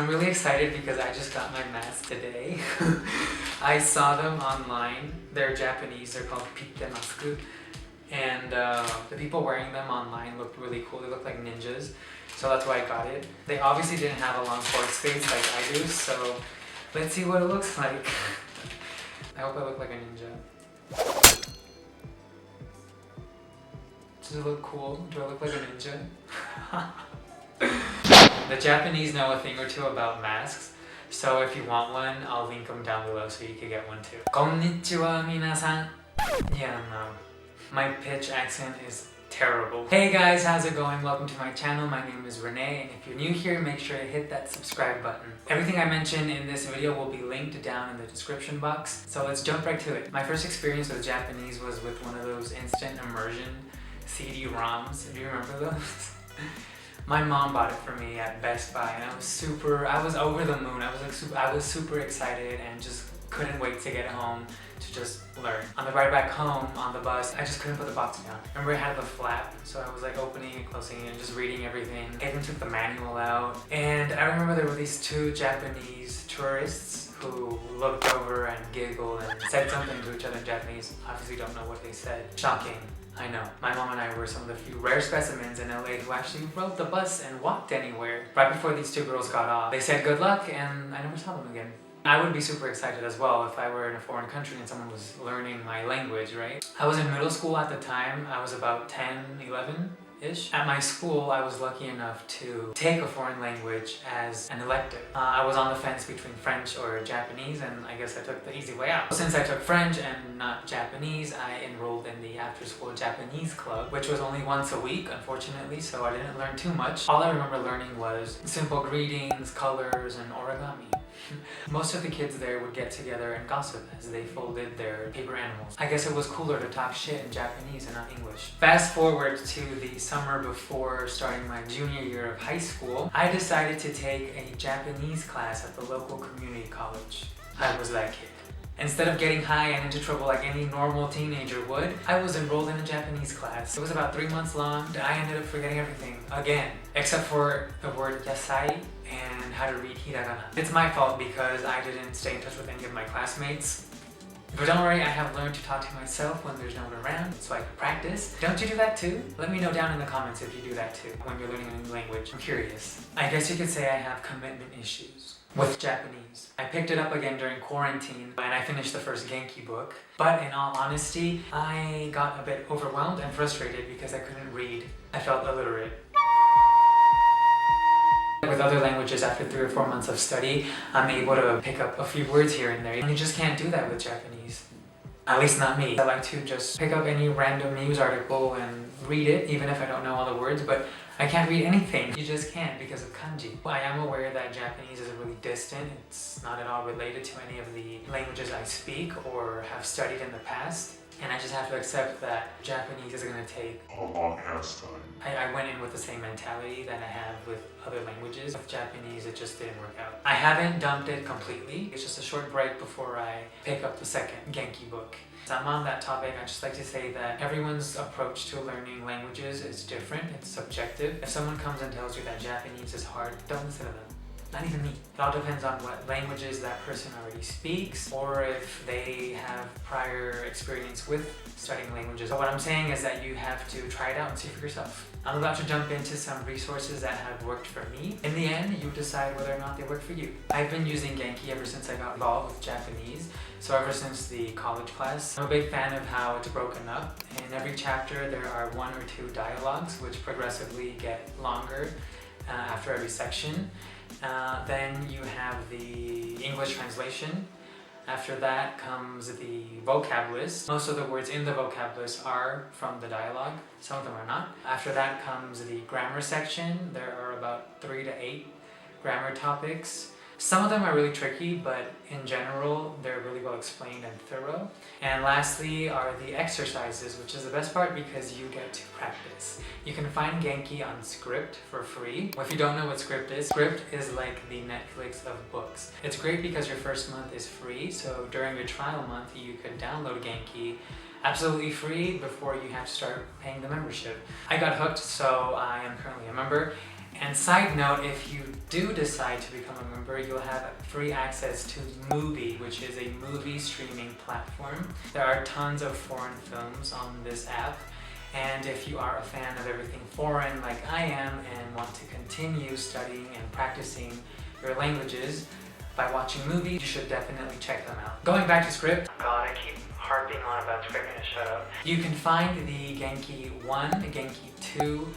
I'm really excited because I just got my mask today. I saw them online. They're Japanese, they're called cooped mask. And the people wearing them online looked really cool. They looked like ninjas. So that's why I got it. They obviously didn't have a long forward space like I do, so let's see what it looks like. I hope I look like a ninja. Does it look cool? Do I look like a ninja? The Japanese know a thing or two about masks, so if you want one, I'll link them down below so you can get one too. Konnichiwa minasan. Yeah, no. My pitch accent is terrible. Hey guys, how's it going? Welcome to my channel. My name is René, and if you're new here, make sure to hit that subscribe button. Everything I mention in this video will be linked down in the description box, so let's jump right to it. My first experience with Japanese was with one of those instant immersion CD-ROMs. Do you remember those? My mom bought it for me at Best Buy, and I was over the moon. I was super excited and just couldn't wait to get home to just learn. On the ride back home on the bus, I just couldn't put the box down. Remember it had the flap, so I was like opening and closing it and just reading everything. I even took the manual out. And I remember there were these two Japanese tourists who looked over and giggled and said something to each other in Japanese. Obviously don't know what they said. Shocking. I know. My mom and I were some of the few rare specimens in LA who actually rode the bus and walked anywhere. Right before these two girls got off, they said good luck, and I never saw them again. I would be super excited as well if I were in a foreign country and someone was learning my language, right? I was in middle school at the time. I was about 10, 11-ish. At my school, I was lucky enough to take a foreign language as an elective. I was on the fence between French or Japanese, and I guess I took the easy way out. Since I took French and not Japanese, I enrolled in the after-school Japanese club, which was only once a week, unfortunately, so I didn't learn too much. All I remember learning was simple greetings, colors, and origami. Most of the kids there would get together and gossip as they folded their paper animals. I guess it was cooler to talk shit in Japanese and not English. Fast forward to the summer before starting my junior year of high school, I decided to take a Japanese class at the local community college. I was that kid. Instead of getting high and into trouble like any normal teenager would, I was enrolled in a Japanese class. It was about 3 months long. I ended up forgetting everything again, except for the word yasai and how to read hiragana. It's my fault because I didn't stay in touch with any of my classmates. But don't worry, I have learned to talk to myself when there's no one around, so I can practice. Don't you do that too? Let me know down in the comments if you do that too, when you're learning a new language. I'm curious. I guess you could say I have commitment issues with Japanese. I picked it up again during quarantine and I finished the first Genki book. But in all honesty, I got a bit overwhelmed and frustrated because I couldn't read. I felt illiterate. With other languages, after 3 or 4 months of study, I'm able to pick up a few words here and there. And you just can't do that with Japanese. At least not me. I like to just pick up any random news article and read it, even if I don't know all the words, but I can't read anything. You just can't because of kanji. I am aware that Japanese is really distant. It's not at all related to any of the languages I speak or have studied in the past. And I just have to accept that Japanese is going to take a long ass time. I went in with the same mentality that I have with other languages. With Japanese, it just didn't work out. I haven't dumped it completely. It's just a short break before I pick up the second Genki book. So I'm on that topic. I just like to say that everyone's approach to learning languages is different. It's subjective. If someone comes and tells you that Japanese is hard, don't listen to them. Not even me. It all depends on what languages that person already speaks or if they have prior experience with studying languages. So what I'm saying is that you have to try it out and see for yourself. I'm about to jump into some resources that have worked for me. In the end, you decide whether or not they work for you. I've been using Genki ever since I got involved with Japanese. So ever since the college class, I'm a big fan of how it's broken up. In every chapter, there are 1 or 2 dialogues, which progressively get longer after every section. Then you have the English translation. After that comes the vocab list. Most of the words in the vocab list are from the dialogue. Some of them are not. After that comes the grammar section. There are about 3 to 8 grammar topics. Some of them are really tricky, but in general, they're really well explained and thorough. And lastly are the exercises, which is the best part because you get to practice. You can find Genki on Script for free. Well, if you don't know what Script is like the Netflix of books. It's great because your first month is free, so during your trial month, you could download Genki absolutely free before you have to start paying the membership. I got hooked, so I am currently a member. And side note, if you do decide to become a member, you'll have free access to Mubi, which is a movie streaming platform. There are tons of foreign films on this app. And if you are a fan of everything foreign like I am and want to continue studying and practicing your languages by watching movies, you should definitely check them out. Going back to script, God, I keep harping on about script, I'm gonna shut up. You can find the Genki 1, the Genki 2,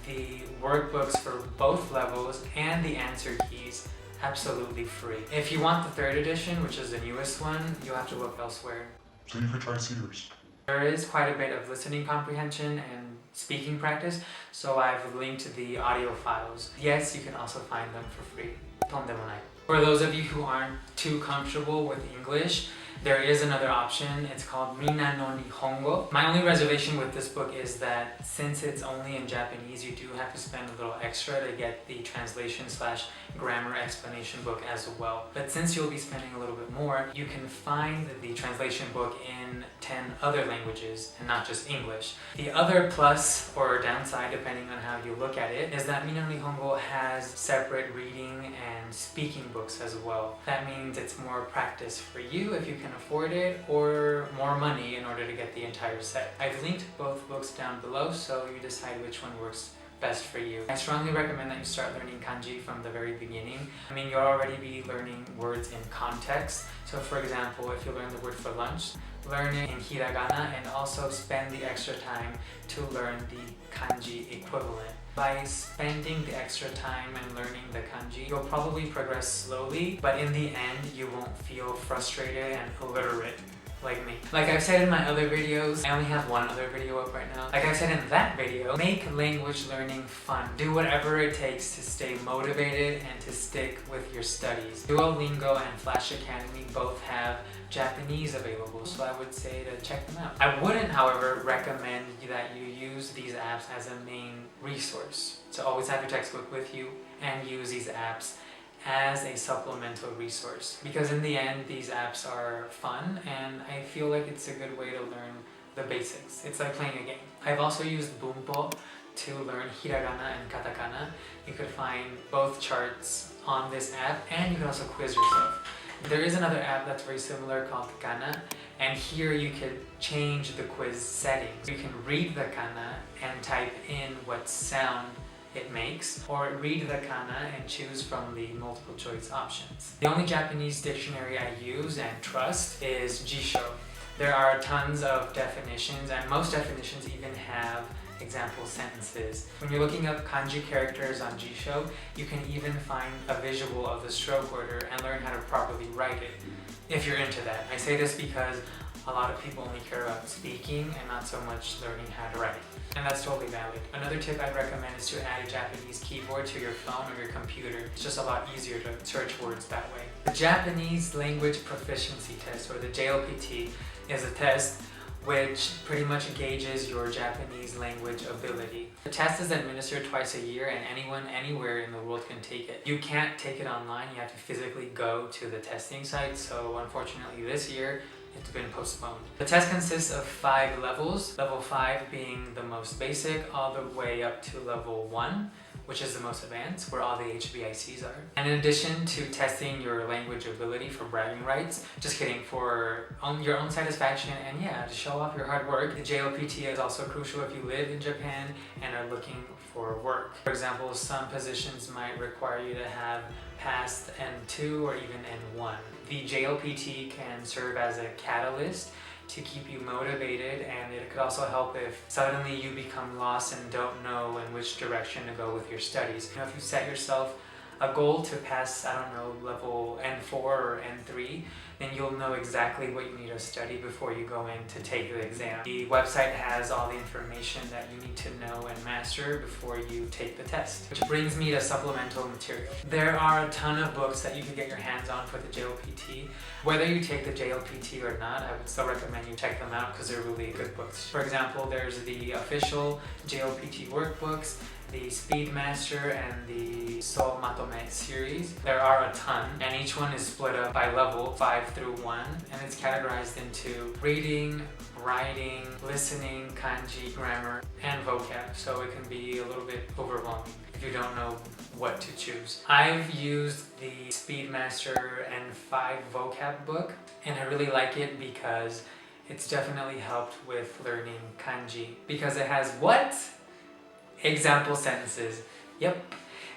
the workbooks for both levels, and the answer keys absolutely free. If you want the 3rd edition, which is the newest one, you'll have to look elsewhere. So you could try Cedars. There is quite a bit of listening comprehension and speaking practice, so I've linked the audio files. Yes, you can also find them for free. tondemonai. For those of you who aren't too comfortable with English, there is another option. It's called Minna no Nihongo. My only reservation with this book is that since it's only in Japanese, you do have to spend a little extra to get the translation/grammar explanation book as well. But since you'll be spending a little bit more, you can find the translation book in 10 other languages and not just English. The other plus or downside, depending on how you look at it, is that Minna no Nihongo has separate reading and speaking books as well. That means it's more practice for you if you can afford it, or more money in order to get the entire set. I've linked both books down below, so you decide which one works best for you. I strongly recommend that you start learning kanji from the very beginning. I mean, you'll already be learning words in context. So for example, if you learn the word for lunch, learn it in hiragana and also spend the extra time to learn the kanji equivalent. By spending the extra time and learning the kanji, you'll probably progress slowly, but in the end, you won't feel frustrated and illiterate like me. Like I've said in my other videos, I only have one other video up right now. Like I said in that video, make language learning fun. Do whatever it takes to stay motivated and to stick with your studies. Duolingo and Flash Academy both have Japanese available, so I would say to check them out. I wouldn't, however, recommend that you use these apps as a main resource. So always have your textbook with you and use these apps as a supplemental resource, because in the end these apps are fun and I feel like it's a good way to learn the basics. It's like playing a game. I've also used Bunpo to learn hiragana and katakana. You could find both charts on this app and you can also quiz yourself. There is another app that's very similar called Kana, and here you could change the quiz settings. You can read the kana and type in what sound it makes, or read the kana and choose from the multiple choice options. The only Japanese dictionary I use and trust is Jisho. There are tons of definitions, and most definitions even have example sentences. When you're looking up kanji characters on Jisho, you can even find a visual of the stroke order and learn how to properly write it, if you're into that. I say this because a lot of people only care about speaking and not so much learning how to write. And that's totally valid. Another tip I'd recommend is to add a Japanese keyboard to your phone or your computer. It's just a lot easier to search words that way. The Japanese Language Proficiency Test, or the JLPT, is a test which pretty much gauges your Japanese language ability. The test is administered twice a year and anyone anywhere in the world can take it. You can't take it online, you have to physically go to the testing site, so unfortunately this year it's been postponed. The test consists of 5 levels, level 5 being the most basic, all the way up to level 1, which is the most advanced, where all the HBICs are. And in addition to testing your language ability for bragging rights, just kidding, for your own satisfaction and yeah, to show off your hard work, the JLPT is also crucial if you live in Japan and are looking for work. For example, some positions might require you to have passed N2 or even N1. The JLPT can serve as a catalyst to keep you motivated, and it could also help if suddenly you become lost and don't know in which direction to go with your studies. You know, if you set yourself a goal to pass, I don't know, level N4 or N3, then you'll know exactly what you need to study before you go in to take the exam. The website has all the information that you need to know and master before you take the test. Which brings me to supplemental material. There are a ton of books that you can get your hands on for the JLPT. Whether you take the JLPT or not, I would still recommend you check them out because they're really good books. For example, there's the official JLPT workbooks, the Speedmaster, and the Soul Matome series. There are a ton, and each one is split up by level 5 through 1, and it's categorized into reading, writing, listening, kanji, grammar, and vocab, so it can be a little bit overwhelming. If you don't know what to choose. I've used the Speedmaster N5 vocab book, and I really like it because it's definitely helped with learning kanji. Because it has what? Example sentences. Yep.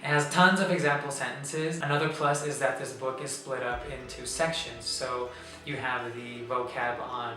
It has tons of example sentences. Another plus is that this book is split up into sections. So you have the vocab on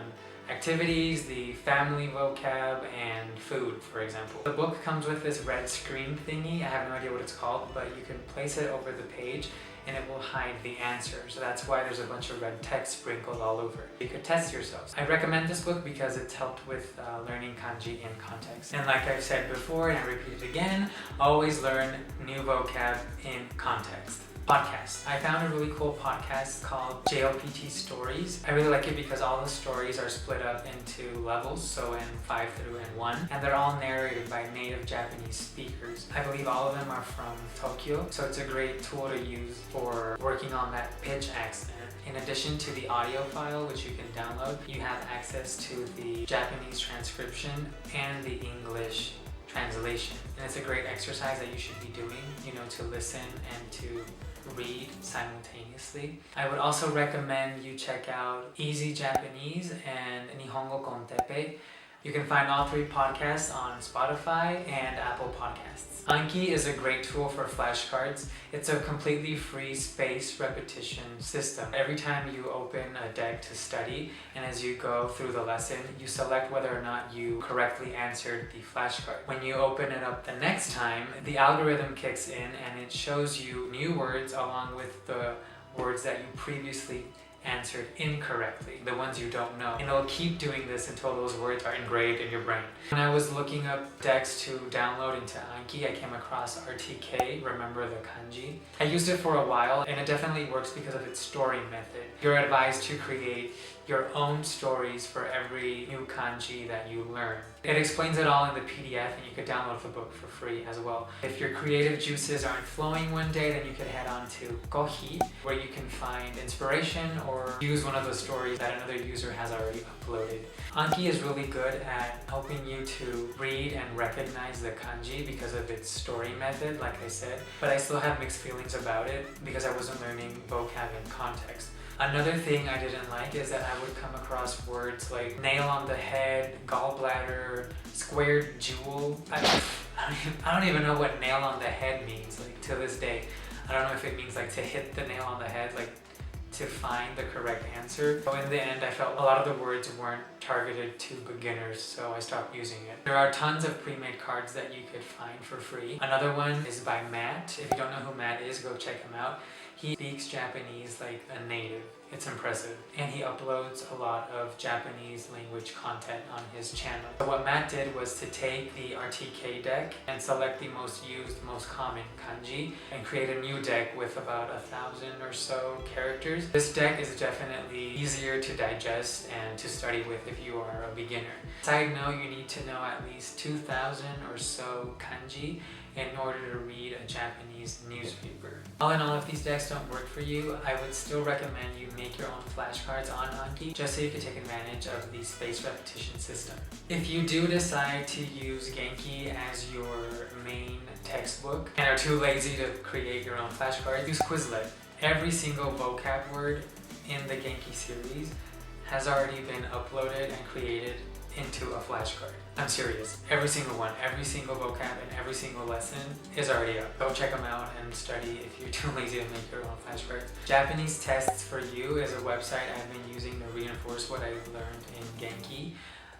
activities, the family vocab, and food, for example. The book comes with this red screen thingy. I have no idea what it's called, but you can place it over the page and it will hide the answer. So that's why there's a bunch of red text sprinkled all over. You could test yourselves. I recommend this book because it's helped with learning kanji in context. And like I've said before, and I repeat it again, always learn new vocab in context. Podcast. I found a really cool podcast called JLPT Stories. I really like it because all the stories are split up into levels, so N5 through N1, and they're all narrated by native Japanese speakers. I believe all of them are from Tokyo, so it's a great tool to use for working on that pitch accent. In addition to the audio file, which you can download, you have access to the Japanese transcription and the English translation. And it's a great exercise that you should be doing, to listen and to read simultaneously. I would also recommend you check out Easy Japanese and Nihongo Kontepe. You can find all 3 podcasts on Spotify and Apple Podcasts. Anki is a great tool for flashcards. It's a completely free spaced repetition system. Every time you open a deck to study, and as you go through the lesson, you select whether or not you correctly answered the flashcard. When you open it up the next time, the algorithm kicks in and it shows you new words along with the words that you previously answered incorrectly, the ones you don't know. And it'll keep doing this until those words are engraved in your brain. When I was looking up decks to download into Anki, I came across RTK, Remember the Kanji. I used it for a while and it definitely works because of its story method. You're advised to create your own stories for every new kanji that you learn. It explains it all in the PDF and you could download the book for free as well. If your creative juices aren't flowing one day, then you could head on to Kohi, where you can find inspiration or use one of the stories that another user has already uploaded. Anki is really good at helping you to read and recognize the kanji because of its story method, like I said, but I still have mixed feelings about it because I wasn't learning vocab in context. Another thing I didn't like is that I would come across words like nail on the head, gallbladder, squared jewel. I don't even know what nail on the head means, like to this day. I don't know if it means like to hit the nail on the head, like to find the correct answer. So in the end, I felt a lot of the words weren't targeted to beginners, so I stopped using it. There are tons of pre-made cards that you could find for free. Another one is by Matt. If you don't know who Matt is, go check him out. He speaks Japanese like a native. It's impressive. And he uploads a lot of Japanese language content on his channel. So what Matt did was to take the RTK deck and select the most used, most common kanji and create a new deck with about 1,000 or so characters. This deck is definitely easier to digest and to study with if you are a beginner. Side note, you need to know at least 2,000 or so kanji in order to read a Japanese newspaper. All in all, if these decks don't work for you, I would still recommend you make your own flashcards on Anki just so you can take advantage of the spaced repetition system. If you do decide to use Genki as your main textbook and are too lazy to create your own flashcards, use Quizlet. Every single vocab word in the Genki series has already been uploaded and created into a flashcard. I'm serious. Every single one, every single vocab and every single lesson is already up. Go check them out and study if you're too lazy to make your own flashcards. Japanese Tests for You is a website I've been using to reinforce what I've learned in Genki.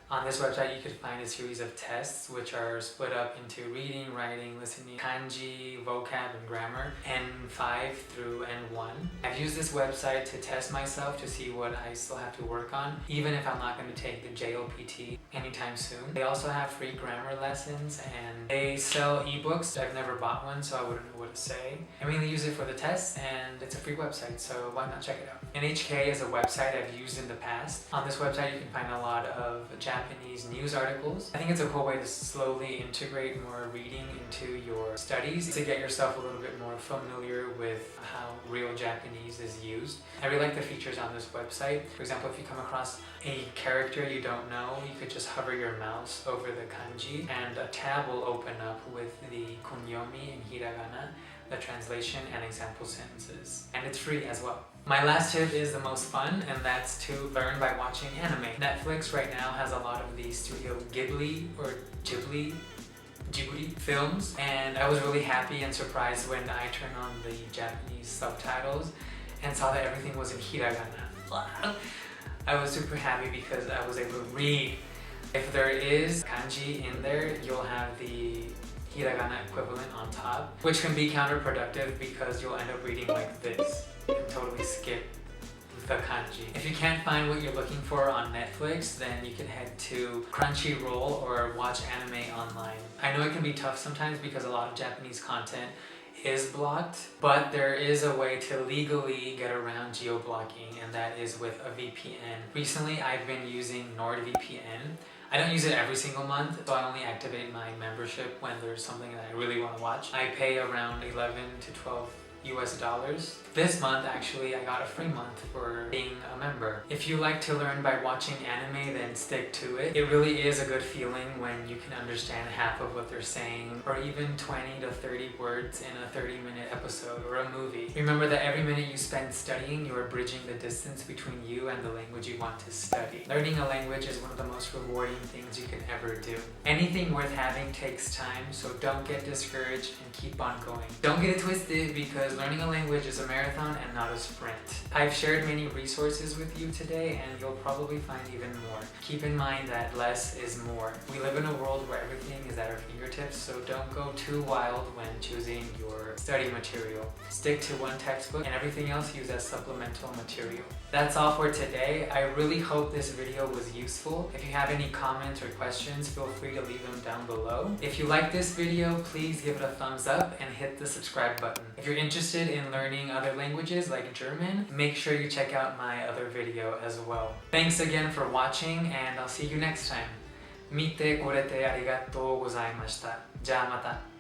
On this website, you can find a series of tests which are split up into reading, writing, listening, kanji, vocab, and grammar, N5 through N1. I've used this website to test myself to see what I still have to work on, even if I'm not going to take the JLPT anytime soon. They also have free grammar lessons and they sell ebooks. I've never bought one, so I wouldn't know what to say. I mainly use it for the tests and it's a free website, so why not check it out? NHK is a website I've used in the past. On this website, you can find a lot of Japanese Japanese news articles. I think it's a cool way to slowly integrate more reading into your studies to get yourself a little bit more familiar with how real Japanese is used. I really like the features on this website. For example, if you come across a character you don't know, you could just hover your mouse over the kanji and a tab will open up with the kunyomi in hiragana, the translation and example sentences. And it's free as well. My last tip is the most fun, and that's to learn by watching anime. Netflix right now has a lot of the Studio Ghibli or Ghibli films, and I was really happy and surprised when I turned on the Japanese subtitles and saw that everything was in hiragana. I was super happy because I was able to read. If there is kanji in there, you'll have the hiragana equivalent on top, which can be counterproductive because you'll end up reading like this and totally skip the kanji. If you can't find what you're looking for on Netflix, then you can head to Crunchyroll or watch anime online. I know it can be tough sometimes because a lot of Japanese content is blocked, but there is a way to legally get around geo-blocking, and that is with a VPN. Recently, I've been using NordVPN. I don't use it every single month, so I only activate my membership when there's something that I really want to watch. I pay around $11 to $12. This month, actually, I got a free month for being a member. If you like to learn by watching anime, then stick to it. It really is a good feeling when you can understand half of what they're saying, or even 20 to 30 words in a 30-minute episode or a movie. Remember that every minute you spend studying, you are bridging the distance between you and the language you want to study. Learning a language is one of the most rewarding things you can ever do. Anything worth having takes time, so don't get discouraged and keep on going. Don't get it twisted, because learning a language is a marathon and not a sprint. I've shared many resources with you today, and you'll probably find even more. Keep in mind that less is more. We live in a world where everything is at our fingertips, so don't go too wild when choosing your study material. Stick to one textbook and everything else use as supplemental material. That's all for today. I really hope this video was useful. If you have any comments or questions, feel free to leave them down below. If you like this video, please give it a thumbs up and hit the subscribe button. If you're interested in learning other languages like German, make sure you check out my other video as well. Thanks again for watching, and I'll see you next time. 見てくれてありがとうございました。じゃあまた。